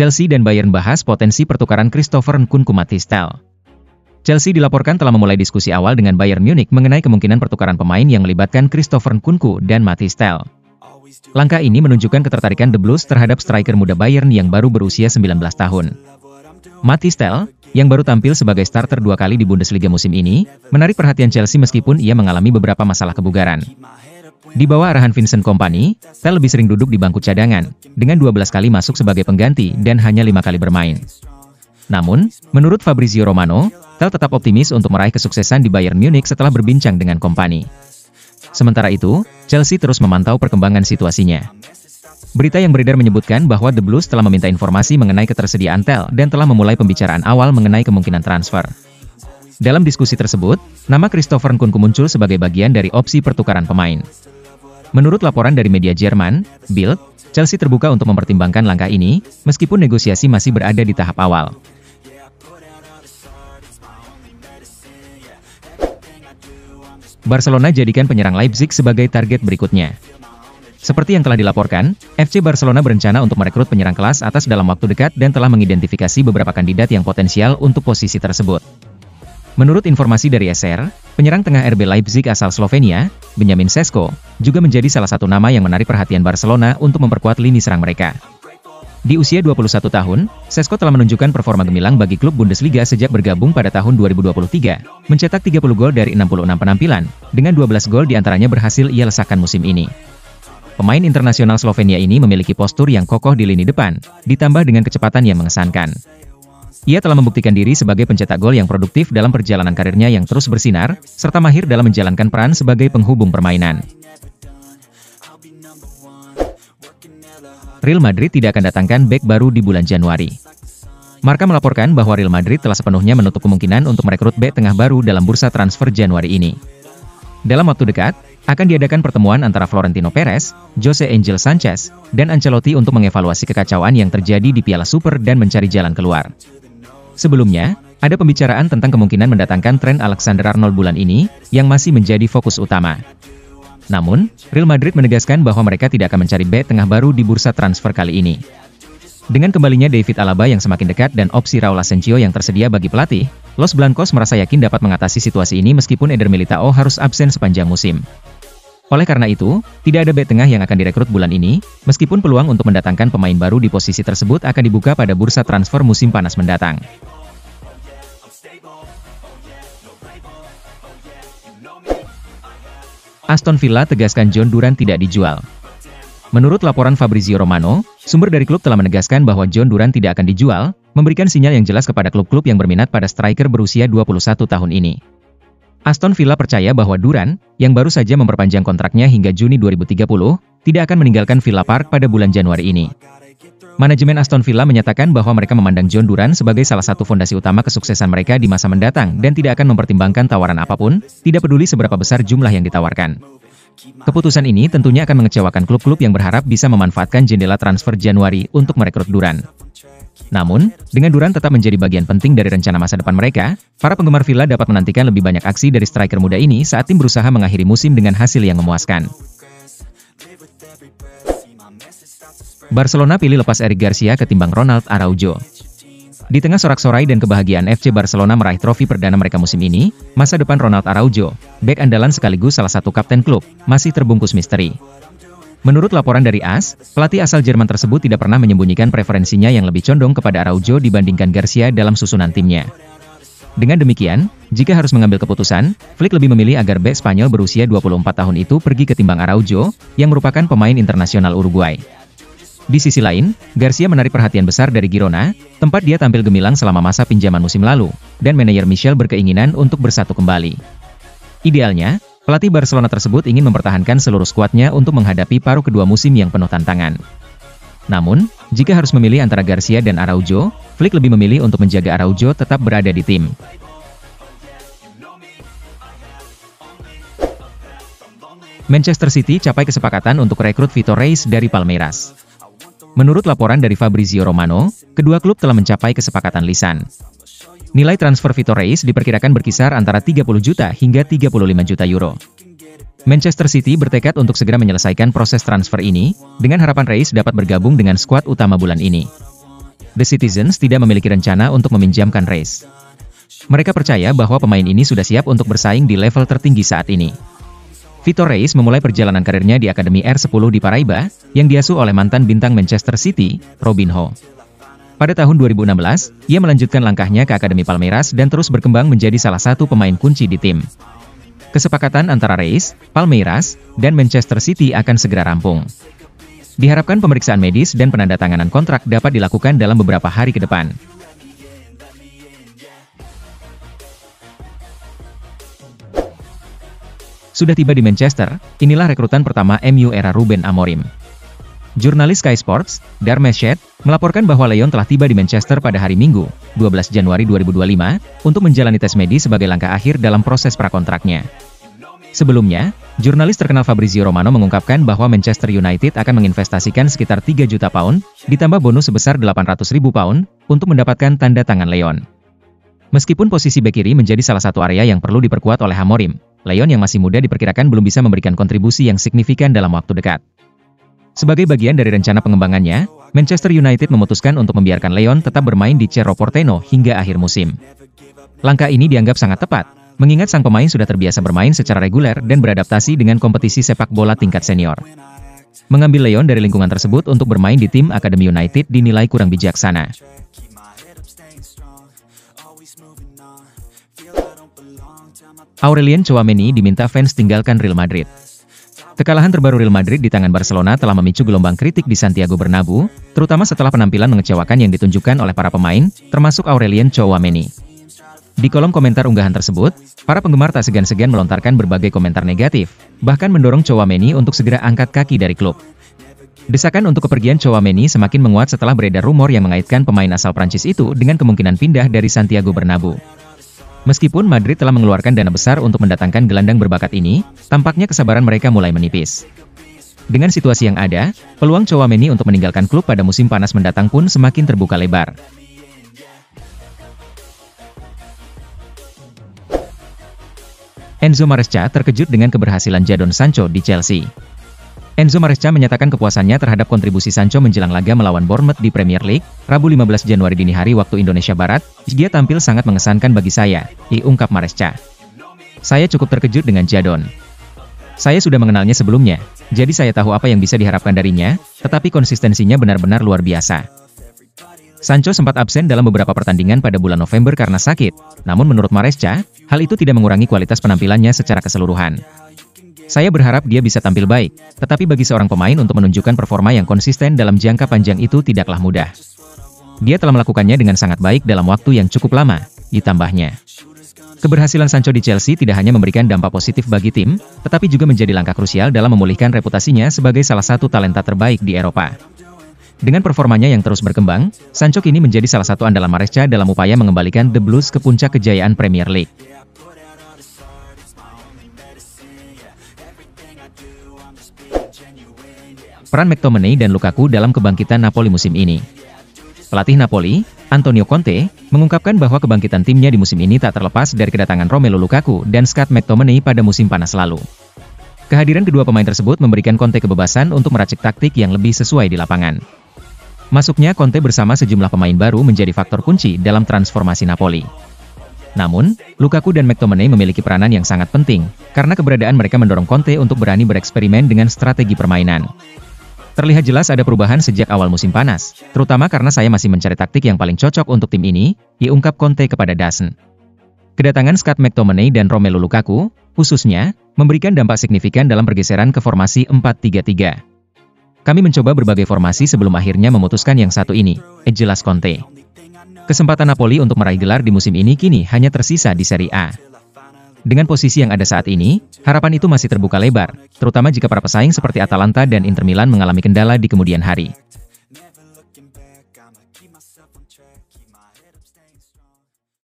Chelsea dan Bayern bahas potensi pertukaran Christopher Nkunku Mathys Tel. Chelsea dilaporkan telah memulai diskusi awal dengan Bayern Munich mengenai kemungkinan pertukaran pemain yang melibatkan Christopher Nkunku dan Mathys Tel. Langkah ini menunjukkan ketertarikan The Blues terhadap striker muda Bayern yang baru berusia 19 tahun. Mathys Tel, yang baru tampil sebagai starter 2 kali di Bundesliga musim ini, menarik perhatian Chelsea meskipun ia mengalami beberapa masalah kebugaran. Di bawah arahan Vincent Kompany, Tel lebih sering duduk di bangku cadangan, dengan 12 kali masuk sebagai pengganti dan hanya 5 kali bermain. Namun, menurut Fabrizio Romano, Tel tetap optimis untuk meraih kesuksesan di Bayern Munich setelah berbincang dengan Kompany. Sementara itu, Chelsea terus memantau perkembangan situasinya. Berita yang beredar menyebutkan bahwa The Blues telah meminta informasi mengenai ketersediaan Tel dan telah memulai pembicaraan awal mengenai kemungkinan transfer. Dalam diskusi tersebut, nama Christopher Nkunku muncul sebagai bagian dari opsi pertukaran pemain. Menurut laporan dari media Jerman, Bild, Chelsea terbuka untuk mempertimbangkan langkah ini, meskipun negosiasi masih berada di tahap awal. Barcelona jadikan penyerang Leipzig sebagai target berikutnya. Seperti yang telah dilaporkan, FC Barcelona berencana untuk merekrut penyerang kelas atas dalam waktu dekat dan telah mengidentifikasi beberapa kandidat yang potensial untuk posisi tersebut. Menurut informasi dari SR, penyerang tengah RB Leipzig asal Slovenia, Benjamin Sesko, juga menjadi salah satu nama yang menarik perhatian Barcelona untuk memperkuat lini serang mereka. Di usia 21 tahun, Sesko telah menunjukkan performa gemilang bagi klub Bundesliga sejak bergabung pada tahun 2023, mencetak 30 gol dari 66 penampilan, dengan 12 gol diantaranya berhasil ia lesahkan musim ini. Pemain internasional Slovenia ini memiliki postur yang kokoh di lini depan, ditambah dengan kecepatan yang mengesankan. Ia telah membuktikan diri sebagai pencetak gol yang produktif dalam perjalanan karirnya yang terus bersinar, serta mahir dalam menjalankan peran sebagai penghubung permainan. Real Madrid tidak akan datangkan bek baru di bulan Januari. Marca melaporkan bahwa Real Madrid telah sepenuhnya menutup kemungkinan untuk merekrut bek tengah baru dalam bursa transfer Januari ini. Dalam waktu dekat, akan diadakan pertemuan antara Florentino Perez, Jose Angel Sanchez, dan Ancelotti untuk mengevaluasi kekacauan yang terjadi di Piala Super dan mencari jalan keluar. Sebelumnya, ada pembicaraan tentang kemungkinan mendatangkan Trent Alexander-Arnold bulan ini, yang masih menjadi fokus utama. Namun, Real Madrid menegaskan bahwa mereka tidak akan mencari bek tengah baru di bursa transfer kali ini. Dengan kembalinya David Alaba yang semakin dekat dan opsi Raul Asensio yang tersedia bagi pelatih, Los Blancos merasa yakin dapat mengatasi situasi ini meskipun Eder Militao harus absen sepanjang musim. Oleh karena itu, tidak ada bek tengah yang akan direkrut bulan ini, meskipun peluang untuk mendatangkan pemain baru di posisi tersebut akan dibuka pada bursa transfer musim panas mendatang. Aston Villa tegaskan John Duran tidak dijual. Menurut laporan Fabrizio Romano, sumber dari klub telah menegaskan bahwa John Duran tidak akan dijual, memberikan sinyal yang jelas kepada klub-klub yang berminat pada striker berusia 21 tahun ini. Aston Villa percaya bahwa Duran, yang baru saja memperpanjang kontraknya hingga Juni 2030, tidak akan meninggalkan Villa Park pada bulan Januari ini. Manajemen Aston Villa menyatakan bahwa mereka memandang John Duran sebagai salah satu fondasi utama kesuksesan mereka di masa mendatang dan tidak akan mempertimbangkan tawaran apapun, tidak peduli seberapa besar jumlah yang ditawarkan. Keputusan ini tentunya akan mengecewakan klub-klub yang berharap bisa memanfaatkan jendela transfer Januari untuk merekrut Duran. Namun, dengan Duran tetap menjadi bagian penting dari rencana masa depan mereka, para penggemar Villa dapat menantikan lebih banyak aksi dari striker muda ini saat tim berusaha mengakhiri musim dengan hasil yang memuaskan. Barcelona pilih lepas Eric Garcia ketimbang Ronald Araujo. Di tengah sorak-sorai dan kebahagiaan FC Barcelona meraih trofi perdana mereka musim ini, masa depan Ronald Araujo, bek andalan sekaligus salah satu kapten klub, masih terbungkus misteri. Menurut laporan dari AS, pelatih asal Jerman tersebut tidak pernah menyembunyikan preferensinya yang lebih condong kepada Araujo dibandingkan Garcia dalam susunan timnya. Dengan demikian, jika harus mengambil keputusan, Flick lebih memilih agar bek Spanyol berusia 24 tahun itu pergi ketimbang Araujo, yang merupakan pemain internasional Uruguay. Di sisi lain, Garcia menarik perhatian besar dari Girona, tempat dia tampil gemilang selama masa pinjaman musim lalu, dan manajer Michel berkeinginan untuk bersatu kembali. Idealnya, pelatih Barcelona tersebut ingin mempertahankan seluruh skuadnya untuk menghadapi paruh kedua musim yang penuh tantangan. Namun, jika harus memilih antara Garcia dan Araujo, Flick lebih memilih untuk menjaga Araujo tetap berada di tim. Manchester City capai kesepakatan untuk rekrut Vitor Reis dari Palmeiras. Menurut laporan dari Fabrizio Romano, kedua klub telah mencapai kesepakatan lisan. Nilai transfer Vitor Reis diperkirakan berkisar antara 30 juta hingga 35 juta euro. Manchester City bertekad untuk segera menyelesaikan proses transfer ini, dengan harapan Reis dapat bergabung dengan skuad utama bulan ini. The Citizens tidak memiliki rencana untuk meminjamkan Reis. Mereka percaya bahwa pemain ini sudah siap untuk bersaing di level tertinggi saat ini. Vitor Reis memulai perjalanan karirnya di Akademi R10 di Paraiba, yang diasuh oleh mantan bintang Manchester City, Robinho. Pada tahun 2016, ia melanjutkan langkahnya ke Akademi Palmeiras dan terus berkembang menjadi salah satu pemain kunci di tim. Kesepakatan antara Reis, Palmeiras, dan Manchester City akan segera rampung. Diharapkan pemeriksaan medis dan penandatanganan kontrak dapat dilakukan dalam beberapa hari ke depan. Sudah tiba di Manchester, inilah rekrutan pertama MU era Ruben Amorim. Jurnalis Sky Sports, Darmeshed, melaporkan bahwa Leon telah tiba di Manchester pada hari Minggu, 12 Januari 2025, untuk menjalani tes medis sebagai langkah akhir dalam proses prakontraknya. Sebelumnya, jurnalis terkenal Fabrizio Romano mengungkapkan bahwa Manchester United akan menginvestasikan sekitar 3 juta pound, ditambah bonus sebesar 800.000 pound, untuk mendapatkan tanda tangan Leon. Meskipun posisi bek kiri menjadi salah satu area yang perlu diperkuat oleh Amorim, Leon yang masih muda diperkirakan belum bisa memberikan kontribusi yang signifikan dalam waktu dekat. Sebagai bagian dari rencana pengembangannya, Manchester United memutuskan untuk membiarkan Leon tetap bermain di Cerro Porteño hingga akhir musim. Langkah ini dianggap sangat tepat, mengingat sang pemain sudah terbiasa bermain secara reguler dan beradaptasi dengan kompetisi sepak bola tingkat senior. Mengambil Leon dari lingkungan tersebut untuk bermain di tim Akademi United dinilai kurang bijaksana. Aurelien Tchouameni diminta fans tinggalkan Real Madrid. Kekalahan terbaru Real Madrid di tangan Barcelona telah memicu gelombang kritik di Santiago Bernabeu, terutama setelah penampilan mengecewakan yang ditunjukkan oleh para pemain, termasuk Aurelien Tchouameni. Di kolom komentar unggahan tersebut, para penggemar tak segan-segan melontarkan berbagai komentar negatif, bahkan mendorong Tchouameni untuk segera angkat kaki dari klub. Desakan untuk kepergian Tchouameni semakin menguat setelah beredar rumor yang mengaitkan pemain asal Prancis itu dengan kemungkinan pindah dari Santiago Bernabeu. Meskipun Madrid telah mengeluarkan dana besar untuk mendatangkan gelandang berbakat ini, tampaknya kesabaran mereka mulai menipis. Dengan situasi yang ada, peluang Tchouameni untuk meninggalkan klub pada musim panas mendatang pun semakin terbuka lebar. Enzo Maresca terkejut dengan keberhasilan Jadon Sancho di Chelsea. Enzo Maresca menyatakan kepuasannya terhadap kontribusi Sancho menjelang laga melawan Bournemouth di Premier League, Rabu 15 Januari dini hari waktu Indonesia Barat. Dia tampil sangat mengesankan bagi saya, ungkap Maresca. Saya cukup terkejut dengan Jadon. Saya sudah mengenalnya sebelumnya, jadi saya tahu apa yang bisa diharapkan darinya, tetapi konsistensinya benar-benar luar biasa. Sancho sempat absen dalam beberapa pertandingan pada bulan November karena sakit, namun menurut Maresca, hal itu tidak mengurangi kualitas penampilannya secara keseluruhan. Saya berharap dia bisa tampil baik, tetapi bagi seorang pemain untuk menunjukkan performa yang konsisten dalam jangka panjang itu tidaklah mudah. Dia telah melakukannya dengan sangat baik dalam waktu yang cukup lama, ditambahnya. Keberhasilan Sancho di Chelsea tidak hanya memberikan dampak positif bagi tim, tetapi juga menjadi langkah krusial dalam memulihkan reputasinya sebagai salah satu talenta terbaik di Eropa. Dengan performanya yang terus berkembang, Sancho kini menjadi salah satu andalan Maresca dalam upaya mengembalikan The Blues ke puncak kejayaan Premier League. Peran McTominay dan Lukaku dalam kebangkitan Napoli musim ini. Pelatih Napoli, Antonio Conte, mengungkapkan bahwa kebangkitan timnya di musim ini tak terlepas dari kedatangan Romelu Lukaku dan Scott McTominay pada musim panas lalu. Kehadiran kedua pemain tersebut memberikan Conte kebebasan untuk meracik taktik yang lebih sesuai di lapangan. Masuknya Conte bersama sejumlah pemain baru menjadi faktor kunci dalam transformasi Napoli. Namun, Lukaku dan McTominay memiliki peranan yang sangat penting, karena keberadaan mereka mendorong Conte untuk berani bereksperimen dengan strategi permainan. Terlihat jelas ada perubahan sejak awal musim panas, terutama karena saya masih mencari taktik yang paling cocok untuk tim ini, diungkap Conte kepada DAZN. Kedatangan Scott McTominay dan Romelu Lukaku, khususnya, memberikan dampak signifikan dalam pergeseran ke formasi 4-3-3. Kami mencoba berbagai formasi sebelum akhirnya memutuskan yang satu ini, jelas Conte. Kesempatan Napoli untuk meraih gelar di musim ini kini hanya tersisa di Serie A. Dengan posisi yang ada saat ini, harapan itu masih terbuka lebar, terutama jika para pesaing seperti Atalanta dan Inter Milan mengalami kendala di kemudian hari.